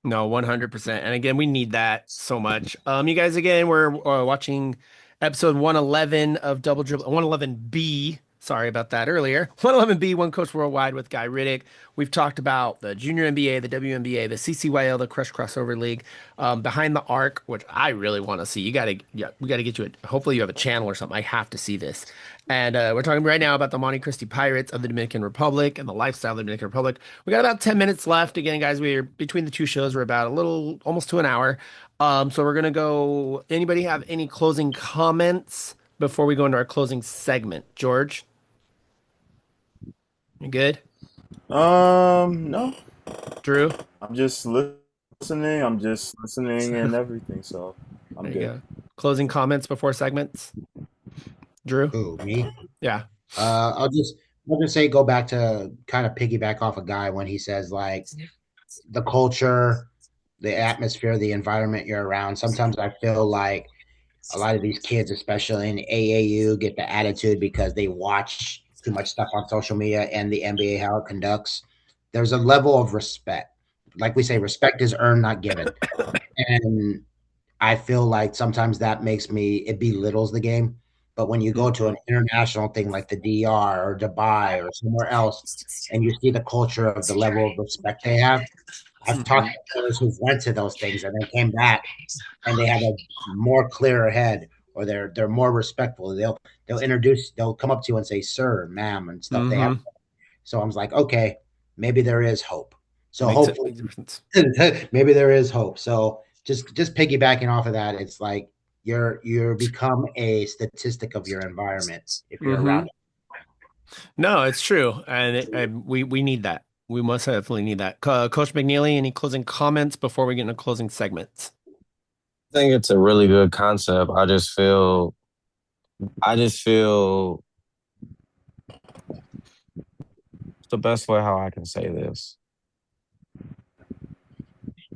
No, 100%. And again, we need that so much. You guys, again, we're watching episode 111 of Double Dribble, 111B. Sorry about that earlier. 111B, One Coach Worldwide with Guy Riddick. We've talked about the Junior NBA, the WNBA, the CCYL, the Crush Crossover League, Behind the Arc, which I really want to see. Yeah, we got to get you a, hopefully you have a channel or something. I have to see this. And we're talking right now about the Monte Cristi Pirates of the Dominican Republic and the lifestyle of the Dominican Republic. We got about 10 minutes left. Again, guys, we're between the two shows. We're about a little, almost to an hour. So we're gonna go. Anybody have any closing comments before we go into our closing segment? George, you good? No, Drew, I'm just listening. I'm just listening and everything. So I'm there you good. go. Closing comments before segments. Drew, Who, me? yeah. Uh, I'll just I'll just say go back to kind of piggyback off a guy when he says like the culture, the atmosphere, the environment you're around. Sometimes I feel like a lot of these kids, especially in AAU, get the attitude because they watch too much stuff on social media and the NBA how it conducts. There's a level of respect. Like we say, respect is earned, not given. And I feel like sometimes that makes me it belittles the game. But when you go to hmm an international thing like the DR or Dubai or somewhere else, and you see the culture of the level of respect they have, I've talked hmm to players who went to those things and then came back and they have a more clearer head or they're more respectful. They'll come up to you and say sir, ma'am, and stuff. They have hmm so I was like, okay, maybe there is hope. So hopefully makes a difference. maybe there is hope. So just piggybacking off of that, it's like you're become a statistic of your environment if you're hmm around it. No, it's true, and we need that. We most definitely need that. Coach McNeely, any closing comments before we get into closing segments? I think it's a really good concept. I just feel the best way how I can say this.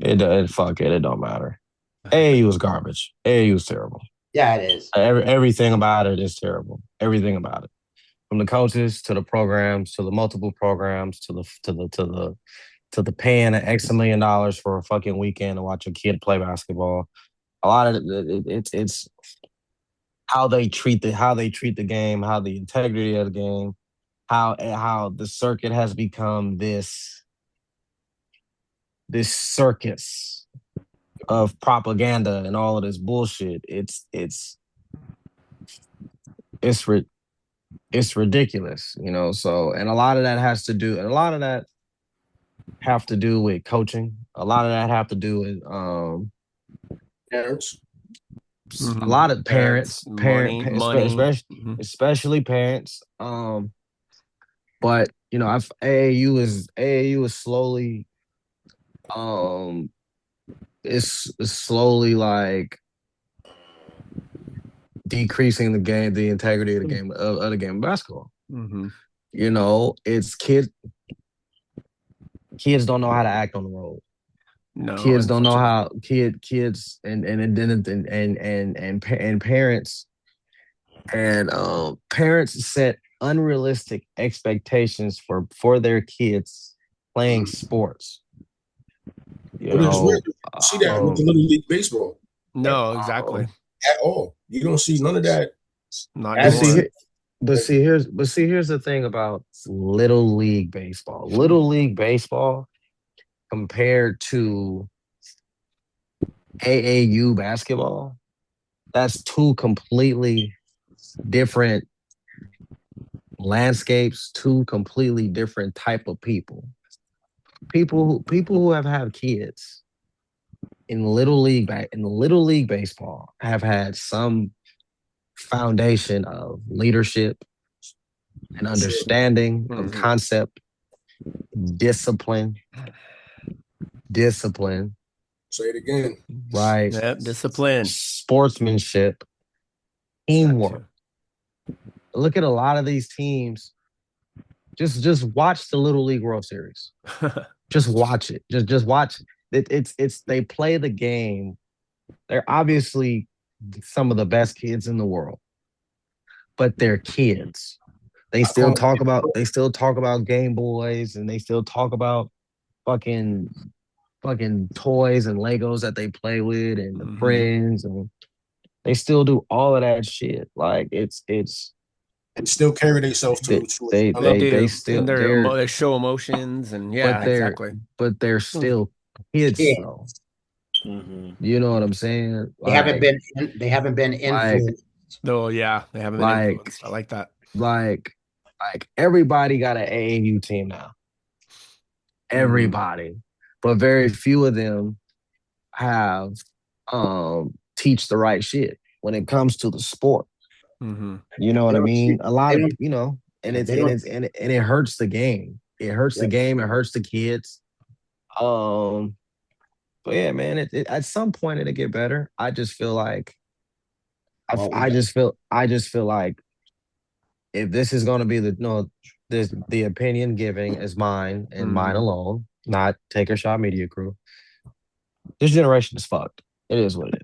It don't matter. AAU was garbage. AAU was terrible. Yeah, it is. Everything about it is terrible. Everything about it. From the coaches to the programs to the multiple programs to the paying an X million dollars for a fucking weekend to watch a kid play basketball. A lot of it's how they treat the game, how the integrity of the game, how the circuit has become this circus of propaganda and all of this bullshit. It's it's ridiculous, you know. So, and a lot of that have to do with coaching. A lot of that have to do with Parents, a hmm lot of Parents, parents, money, money. especially parents. But you know, AAU is slowly um is slowly like decreasing the integrity of the game of basketball. hmm You know, it's kids don't know how to act on the road. No, Kids don't know unfortunately. how kids and parents and parents set unrealistic expectations for their kids playing sports. You But it's weird. know, You don't see that with the little league baseball No, exactly. at all. You don't see none of that Not but as a see, anymore. team. here's the thing about little league baseball. Little league baseball compared to AAU basketball, that's two completely different landscapes, two completely different type of people. People who have had kids in little league baseball have had some foundation of leadership and For sure. understanding of Hmm. concept, discipline, discipline, Say it again. right? Yep, discipline. Sportsmanship, That teamwork. too. Look at a lot of these teams. Just watch the Little League World Series. Just watch it. Just watch it. It's they play the game. They're obviously some of the best kids in the world, but they're kids. I call it. They still talk about Game Boys and they still talk about fucking toys and Legos that they play with and the Hmm. friends, and they still do all of that shit. Like it's And still carry themselves to a young They level. do, still and they show emotions, and but yeah, exactly. they're still kids Yeah, though. Hmm. You know what I'm saying? they haven't been Like influenced. Oh yeah, they haven't been like influenced. I like that. like everybody got an AAU team now. Hmm. Everybody. But very few of them have teach the right shit when it comes to the sport. Hmm. You know They what I don't mean? A lot they of don't and yeah, they don't it hurts the game. It hurts the yeah. game. It hurts the kids. Um, but yeah, man, at some point it'll get better. I just feel like Well, we got I just feel like if this is going to be the no this the opinion giving is mine and mine Hmm. alone, not Taker Shot Media Crew. This generation is fucked. It is what it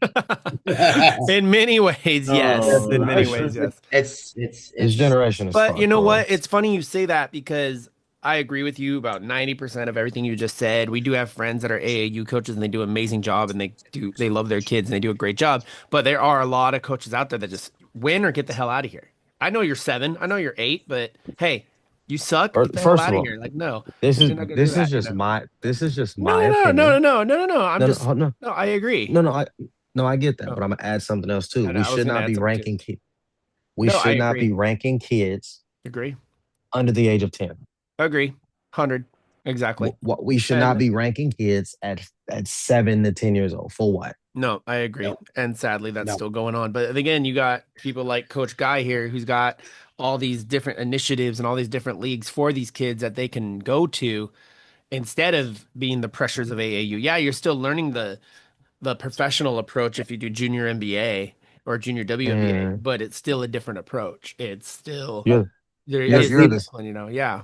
is. In many ways, yes. In No. many ways, it's yes. This it's generation is But you fucked, know bro. what? It's funny you say that because I agree with you about 90% of everything you just said. We do have friends that are AAU coaches and they do an amazing job and they love their kids and they do a great job. But there are a lot of coaches out there that just win or get the hell out of here. I know you're 7, I know you're 8, but hey, you suck, get the hell First out of of all, here. Like, no, you're not gonna do that, you know? this is just No, my no, no, no, opinion. no, no, no, no, no. I'm No, no, just no, no, I agree. no, no. I get that, Oh, but I'm gonna add something else too. I was gonna add something too. We No, I should not be agree. ranking kids Agree. under the age of 10. Agree. 100. Exactly. What we should not And be ranking kids at 7 to 10 years old. For what? no, I agree. no And sadly, that's no. still going on. But again, you got people like Coach Guy here who's got all these different initiatives and all these different leagues for these kids that they can go to instead of being the pressures of AAU. Yeah, you're still learning the professional approach if you do junior NBA or junior WNBA, And but it's still a different approach. It's still But you're there let's is you're leave the discipline, you know. Yeah.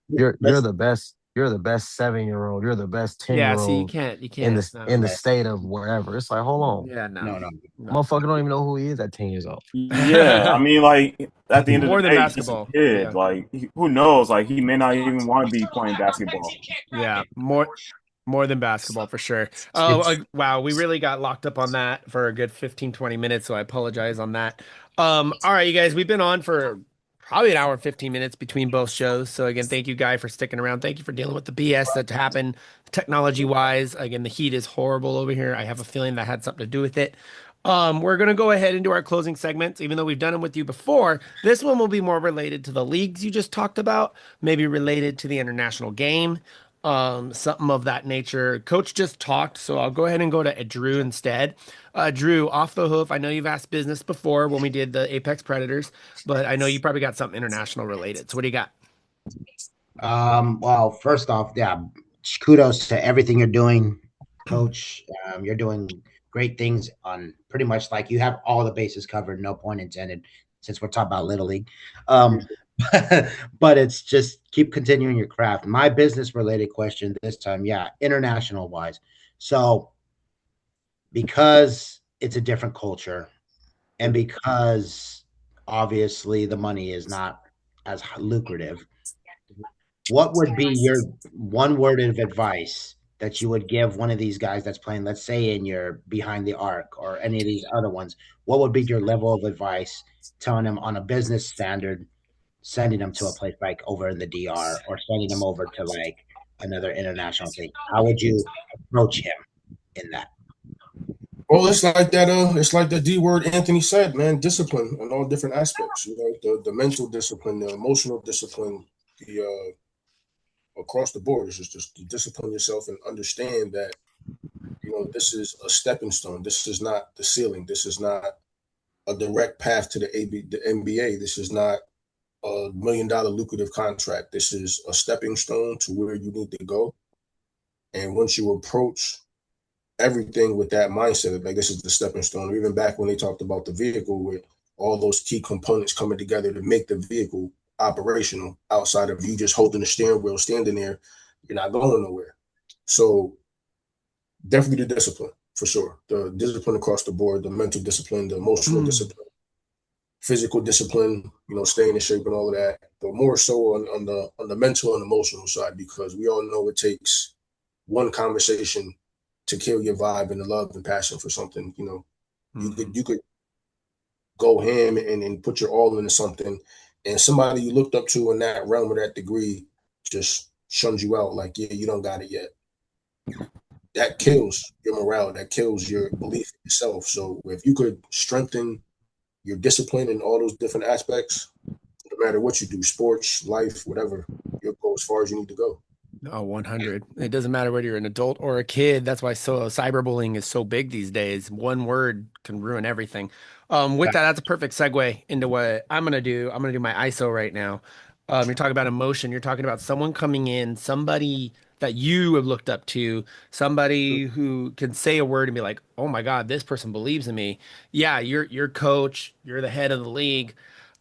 you're let's the best. You're the best 7 year old. You're the best ten Yeah, year see, old you can't. No. in the yeah, state of wherever. It's like, hold on, Yeah, no. no no No. motherfucker don't even know who he is at 10 years old. Yeah, I mean, like at the end of the More than day, he's just a basketball. kid. Yeah. Like, who knows? Like, he may not even want to be playing basketball. Yeah, more than basketball for sure. Oh, it's wow, we really got locked up on that for a good 15, 20 minutes, so I apologize on that. All right, you guys, we've been on for probably an hour and 15 minutes between both shows. So again, thank you, Guy, for sticking around. Thank you for dealing with the BS that happened technology wise. Again, the heat is horrible over here. I have a feeling that had something to do with it. We're gonna go ahead and do our closing segments, even though we've done them with you before. This one will be more related to the leagues you just talked about, maybe related to the international game, something of that nature. Coach just talked, so I'll go ahead and go to Drew instead. Drew, off the hoof. I know you've asked business before when we did the Apex Predators, but I know you probably got something international related. So what do you got? well, first off, yeah, kudos to everything you're doing, coach. You're doing great things on pretty much like you have all the bases covered, no point intended, since we're talking about Little League. Um, but it's just keep continuing your craft. My business related question this time, yeah, international wise. So because it's a different culture and because obviously the money is not as lucrative. What would be your one word of advice that you would give one of these guys that's playing, let's say in your behind the arc or any of these other ones? What would be your level of advice telling them on a business standard, sending them to a place like over in the DR or sending them over to like another international thing? How would you approach him in that? Well, it's like that. It's like the D word Anthony said, man. Discipline in all different aspects. You know, the mental discipline, the emotional discipline, the across the board. It's just to discipline yourself and understand that this is a stepping stone. This is not the ceiling. This is not a direct path to the NBA. This is not $1 million lucrative contract. This is a stepping stone to where you need to go. And once you approach everything with that mindset, like this is the stepping stone. Even back when they talked about the vehicle with all those key components coming together to make the vehicle operational, outside of you just holding the steering wheel, standing there, you're not going nowhere. So definitely the discipline for sure. The discipline across the board, the mental discipline, the emotional discipline, physical discipline, staying in shape and all of that. But more so on the mental and emotional side, because we all know it takes one conversation to kill your vibe and the love and passion for something. You could go ham and put your all into something, and somebody you looked up to in that realm or that degree just shuns you out. Like, yeah, you don't got it yet. That kills your morale. That kills your belief in yourself. So if you could strengthen your discipline in all those different aspects, no matter what you do, sports, life, whatever, you'll go as far as you need to go. Oh, 100. It doesn't matter whether you're an adult or a kid. That's why cyberbullying is so big these days. One word can ruin everything. With that, that's a perfect segue into what I'm gonna do. I'm gonna do my ISO right now. You're talking about emotion. You're talking about someone coming in, somebody that you have looked up to, somebody who can say a word and be like, "Oh my God, this person believes in me." Yeah, you're coach. You're the head of the league.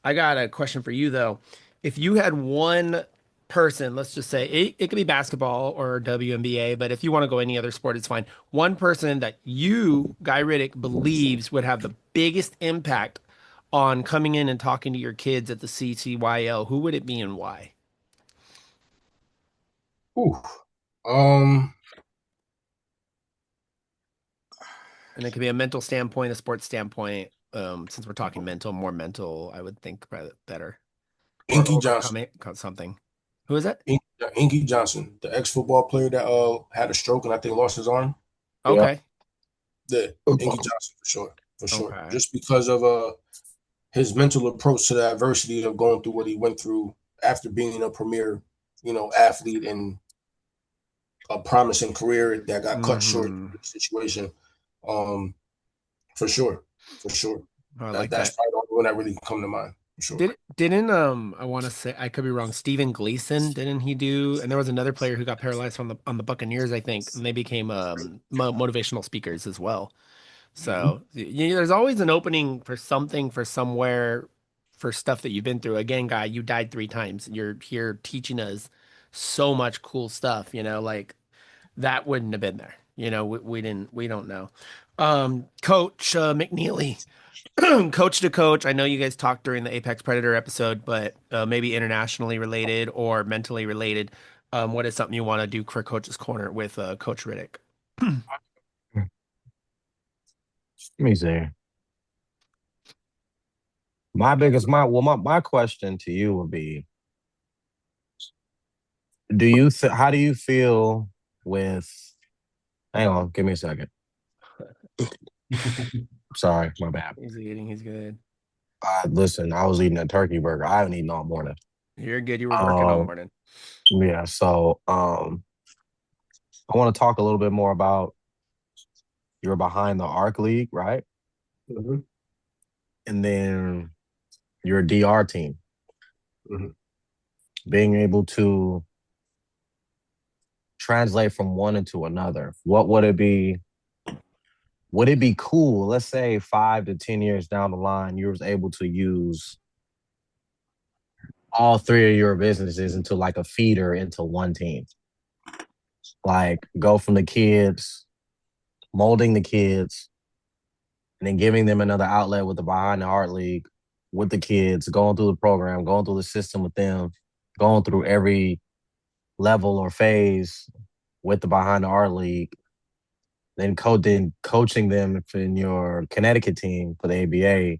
I got a question for you though. If you had one person, let's just say it could be basketball or WNBA, but if you want to go any other sport, it's fine. One person that you, Guy Riddick, believes would have the biggest impact on coming in and talking to your kids at the CCYL, who would it be and why? Ooh. Um, And it could be a mental standpoint, a sports standpoint. Since we're talking mental, more mental, I would think better. Or Inky Johnson. overcoming something. Who is it? Inky Johnson, the ex-football player that had a stroke and I think lost his arm. Yeah. Okay. Yeah, Inky Johnson for sure. Okay. Just because of his mental approach to the adversity of going through what he went through after being a premier, athlete and a promising career that got cut short in Hmm. the situation. Um, for sure, for sure. I That like that's that. probably the only one that really come to mind for sure. Didn't I want to say, I could be wrong, Steven Gleason, didn't he do? And there was another player who got paralyzed on the Buccaneers, I think, and they became motivational speakers as well. Mm-hmm. So there's always an opening for something, for somewhere, for stuff that you've been through. Again, Guy, you died 3 times. You're here teaching us so much cool stuff, like that wouldn't have been there. We don't know. Coach McNeely, coach to coach. I know you guys talked during the Apex Predator episode, but maybe internationally related or mentally related. What is something you want to do for Coach's Corner with Coach Riddick? Let me see. My question to you would be, how do you feel with, hang on, give me a second. Sorry, my bad. He's eating. He's good. Listen, I was eating a turkey burger. I haven't eaten all morning. You're good. You were working all Um, morning. yeah, so I want to talk a little bit more about your behind the arc league, right? Mm-hmm. And then your DR team. Mm-hmm. Being able to translate from one into another. What would it be? Would it be cool? Let's say 5 to 10 years down the line, you was able to use all three of your businesses into like a feeder into one team. Like go from the kids, molding the kids, and then giving them another outlet with the Behind the Art League, with the kids, going through the program, going through the system with them, going through every level or phase with the behind the art league, then coaching them in your Connecticut team for the ABA,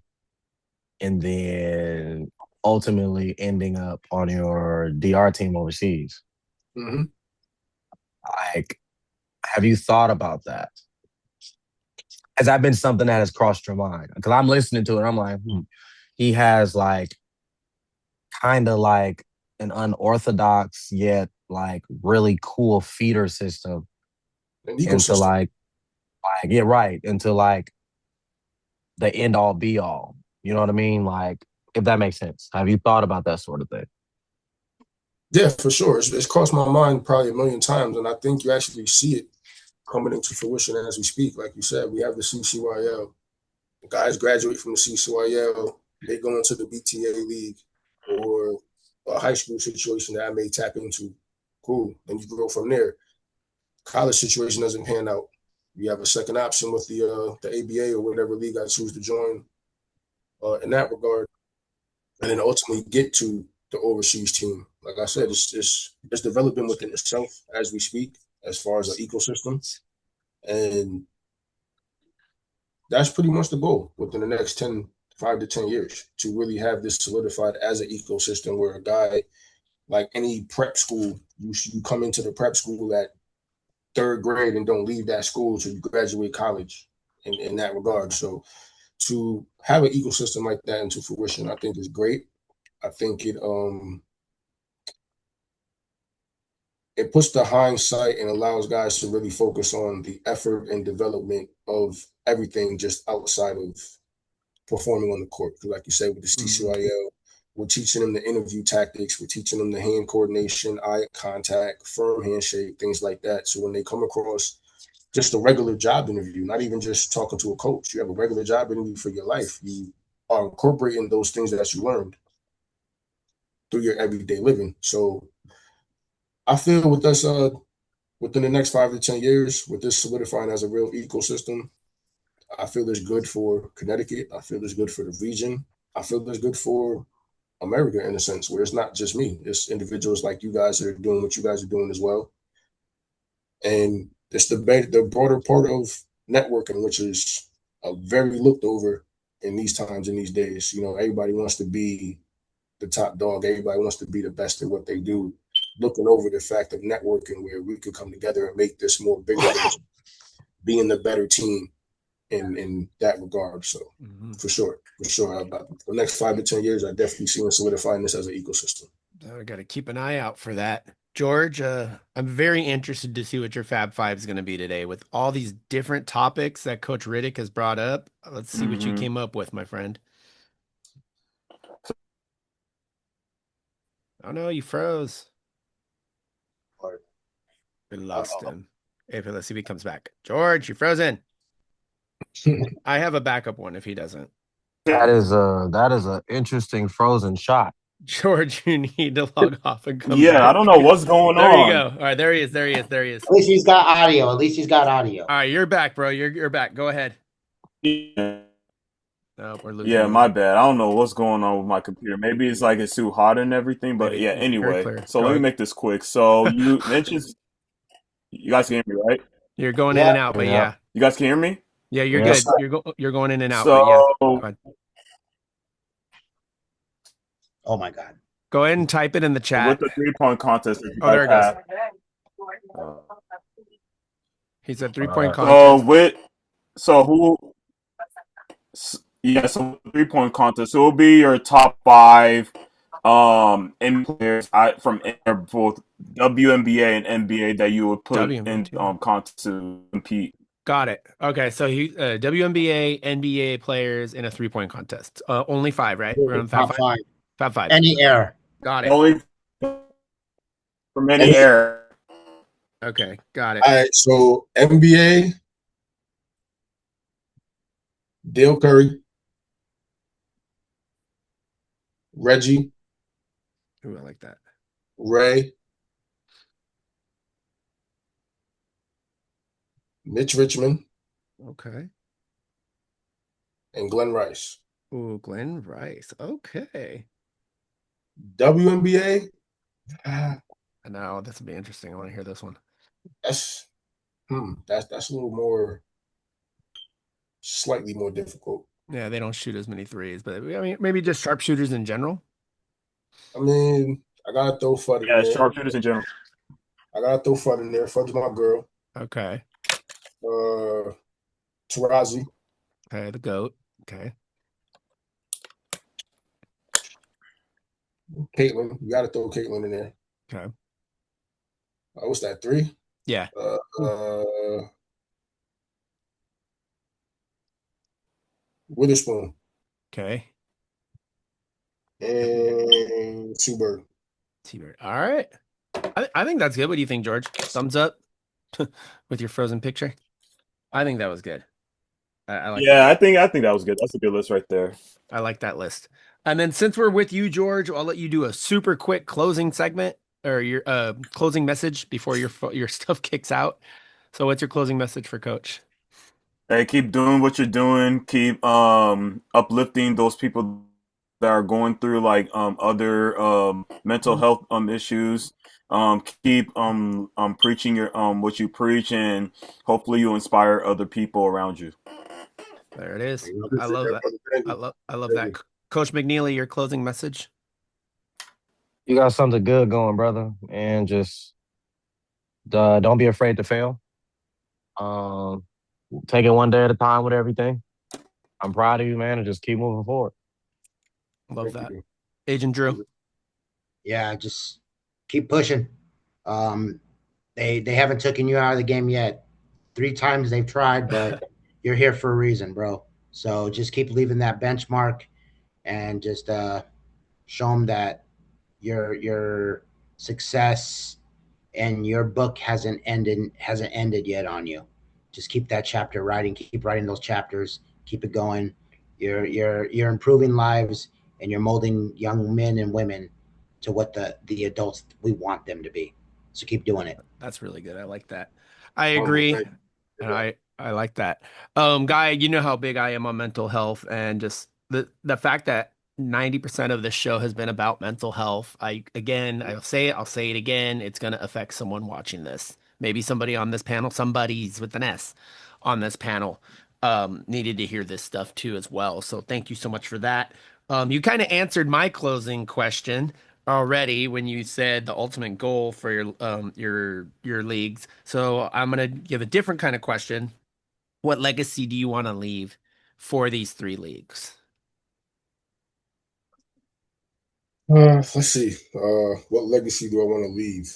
and then ultimately ending up on your DR team overseas. Mm-hmm. Like, have you thought about that? Has that been something that has crossed your mind? Because I'm listening to it, I'm like, he has like kind of like an unorthodox yet like really cool feeder system An into ecosystem. yeah, right, into like the end all be all. You know what I mean? Like, if that makes sense. Have you thought about that sort of thing? Yeah, for sure. It's crossed my mind probably a million times, and I think you actually see it coming into fruition as we speak. Like you said, we have the CCYL. The guys graduate from the CCYL, they go into the BTA league or a high school situation that I may tap into. Cool. Then you grow from there. College situation doesn't pan out. You have a second option with the ABA or whatever league I choose to join in that regard, and then ultimately get to the overseas team. Like I said, it's developing within itself as we speak, as far as an ecosystem, and that's pretty much the goal within the next 5 to 10 years to really have this solidified as an ecosystem where a guy like any prep school, you come into the prep school at third grade and don't leave that school till you graduate college in that regard. So to have an ecosystem like that into fruition, I think is great. I think it puts the hindsight and allows guys to really focus on the effort and development of everything just outside of performing on the court. Like you said, with the CCYL, we're teaching them the interview tactics, we're teaching them the hand coordination, eye contact, firm handshake, things like that. So when they come across just a regular job interview, not even just talking to a coach, you have a regular job interview for your life. You are incorporating those things that you learned through your everyday living. So I feel with us within the next 5 to 10 years, with this solidifying as a real ecosystem, I feel it's good for Connecticut. I feel it's good for the region. I feel it's good for America in a sense, where it's not just me. It's individuals like you guys that are doing what you guys are doing as well. And it's the broader part of networking, which is very looked over in these times, in these days. You know, everybody wants to be the top dog. Everybody wants to be the best at what they do. Looking over the fact of networking, where we could come together and make this more bigger than being the better team in that regard. So for sure, about the next 5 to 10 years, I definitely see us solidifying this as an ecosystem. I got to keep an eye out for that. George, I'm very interested to see what your Fab Five is going to be today with all these different topics that Coach Riddick has brought up. Let's see what you came up with, my friend. Oh no, you froze. We lost him. Let's see if he comes back. George, you're frozen. I have a backup one if he doesn't. That is an interesting frozen shot. George, you need to log off and come Yeah, back. I don't know what's going There you on. go. All right, there he is. There he is. There he is. At least he's got audio. At least he's got audio. All right, you're back, bro. You're back. Go ahead. Yeah. No, we're losing Yeah, you. my bad. I don't know what's going on with my computer. Maybe it's like it's too hot and everything. But Maybe. yeah, Very anyway. clear. So Go let me ahead. make this quick. So you mentioned you guys can hear me, right? You're going in and out, but yeah. You guys can hear me? Yeah, you're Yeah. good. You're going in and out, but yeah. So Go ahead. Oh my God. Go ahead and type it in the chat. with the 3-point contest that you Oh, there guys it goes. have. He said 3-point So contest. so 3-point contest. So it'll be your top five NBA players from both WNBA and NBA that you would put in contest to compete. Got it. Okay, so he WNBA, NBA players in a 3-point contest. Only 5, right? We're on Fab Top 5. five. Fab 5. Any air. Got it. Only from any era. Okay, got it. All right, so NBA, Dale Curry, Reggie, Ooh, I like that. Ray, Mitch Richmond, Okay. and Glenn Rice. Ooh, Glenn Rice. Okay. WNBA, ah, Now this would be interesting. I want to hear this one. that's that's a little more, slightly more difficult. Yeah, they don't shoot as many threes, but I mean, maybe just sharpshooters in general. I mean, I gotta throw Fud in Yeah, there. sharpshooters in general. I gotta throw Fud in there. Fud's my girl. Okay. Uh, Tarazi, Okay, the GOAT. Okay. Caitlin. You gotta throw Caitlin in there. Okay. What's that? Three? Yeah. Uh, uh, Witherspoon Okay. and Sue. T-Bird. All right. I think that's good. What do you think, George? Thumbs up with your frozen picture. I think that was good. I like that. Yeah, I think that was good. That's a good list right there. I like that list. And then since we're with you, George, I'll let you do a super quick closing segment or your closing message before your stuff kicks out. So what's your closing message for Coach? Hey, keep doing what you're doing. Keep uplifting those people that are going through like other mental health issues. Keep preaching your what you preach, and hopefully you inspire other people around you. There it is. I Appreciate love that, that. brother. Thank you. I love Thank that. you. Coach McNeely, your closing message. You got something good going, brother, and just don't be afraid to fail. Um, take it one day at a time with everything. I'm proud of you, man, and just keep moving forward. Love Thank that. you. Agent Drew. Yeah, just keep pushing. Um, they haven't taken you out of the game yet. 3 times they've tried, but you're here for a reason, bro. So just keep leaving that benchmark and just show them that your success and your book hasn't ended yet on you. Just keep that chapter writing. Keep writing those chapters. Keep it going. You're improving lives and you're molding young men and women to what the adults we want them to be. So keep doing it. That's really good. I like that. I Humble. agree. Thank you. And Yeah. I like that. Guy, you know how big I am on mental health and just the fact that 90% of this show has been about mental health. I'll say it again. It's gonna affect someone watching this. Maybe somebody on this panel, somebody's with an S on this panel, needed to hear this stuff too as well. So thank you so much for that. You kind of answered my closing question already when you said the ultimate goal for your leagues. So I'm gonna give a different kind of question. What legacy do you want to leave for these three leagues? Let's see. What legacy do I want to leave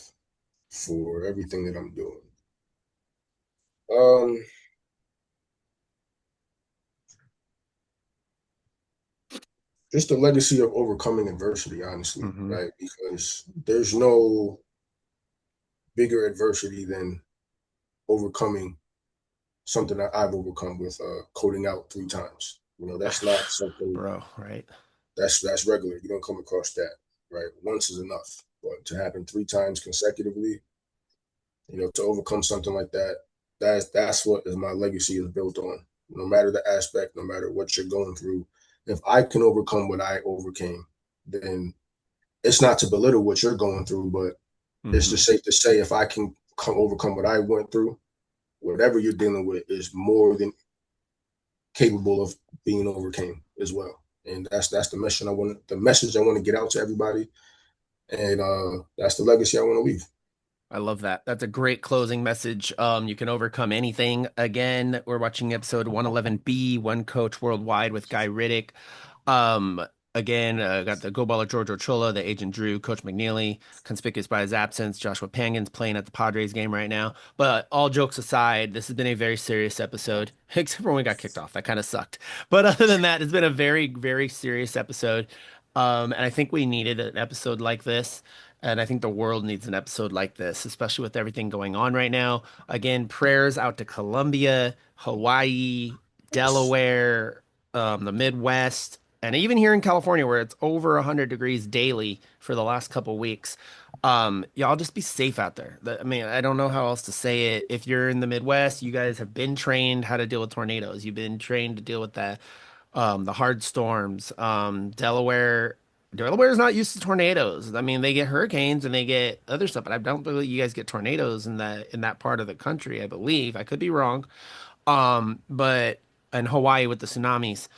for everything that I'm doing? Um, just a legacy of overcoming adversity, honestly, Hmm. right? Because there's no bigger adversity than overcoming something that I've overcome with coding out 3 times. That's not something Bro, right? that's regular. You don't come across that, right? Once is enough, but to happen 3 times consecutively, to overcome something like that, that's what is my legacy is built on. No matter the aspect, no matter what you're going through, if I can overcome what I overcame, then it's not to belittle what you're going through, but it's Hmm. just safe to say if I can overcome what I went through, whatever you're dealing with is more than capable of being overcame as well. And that's the message I want to get out to everybody, and that's the legacy I want to leave. I love that. That's a great closing message. You can overcome anything. Again, we're watching episode 111B, One Coach Worldwide with Guy Riddick. Um, again, got the Go Baller George Ochoa, the Agent Drew, Coach McNeely, conspicuous by his absence. Joshua Pangan's playing at the Padres game right now. But all jokes aside, this has been a very serious episode, except for when we got kicked off. That kind of sucked. But other than that, it's been a very, very serious episode. And I think we needed an episode like this. And I think the world needs an episode like this, especially with everything going on right now. Again, prayers out to Colombia, Hawaii, Delaware, the Midwest, and even here in California, where it's over 100 degrees daily for the last couple weeks. Y'all just be safe out there. I mean, I don't know how else to say it. If you're in the Midwest, you guys have been trained how to deal with tornadoes. You've been trained to deal with that the hard storms. Delaware is not used to tornadoes. I mean, they get hurricanes and they get other stuff, but I don't believe you guys get tornadoes in that part of the country. I believe I could be wrong. But in Hawaii with the tsunamis,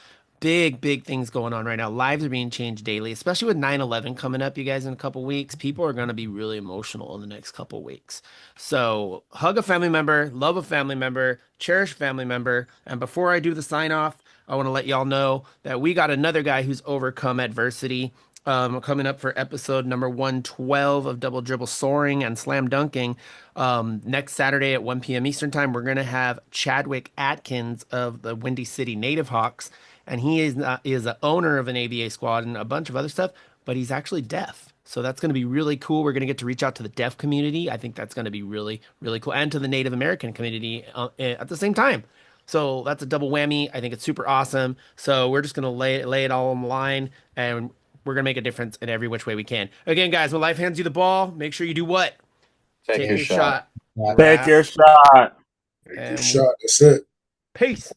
big things going on right now. Lives are being changed daily, especially with 9/11 coming up, you guys, in a couple weeks. People are going to be really emotional in the next couple weeks. So hug a family member, love a family member, cherish a family member. And before I do the sign off, I want to let y'all know that we got another guy who's overcome adversity. Coming up for episode number 112 of Double Dribble Soaring and Slam Dunking. Next Saturday at 1 p.m. Eastern Time, we're going to have Chadwick Atkins of the Windy City Native Hawks. And he is the owner of an ABA squad and a bunch of other stuff, but he's actually deaf. So that's going to be really cool. We're going to get to reach out to the deaf community. I think that's going to be really cool. And to the Native American community at the same time. So that's a double whammy. I think it's super awesome. So we're just going to lay it all on the line, and we're going to make a difference in every which way we can. Again, guys, when life hands you the ball, make sure you do what? Take Take your your shot. shot. We're Take out. your shot. Take your And shot. That's it. peace.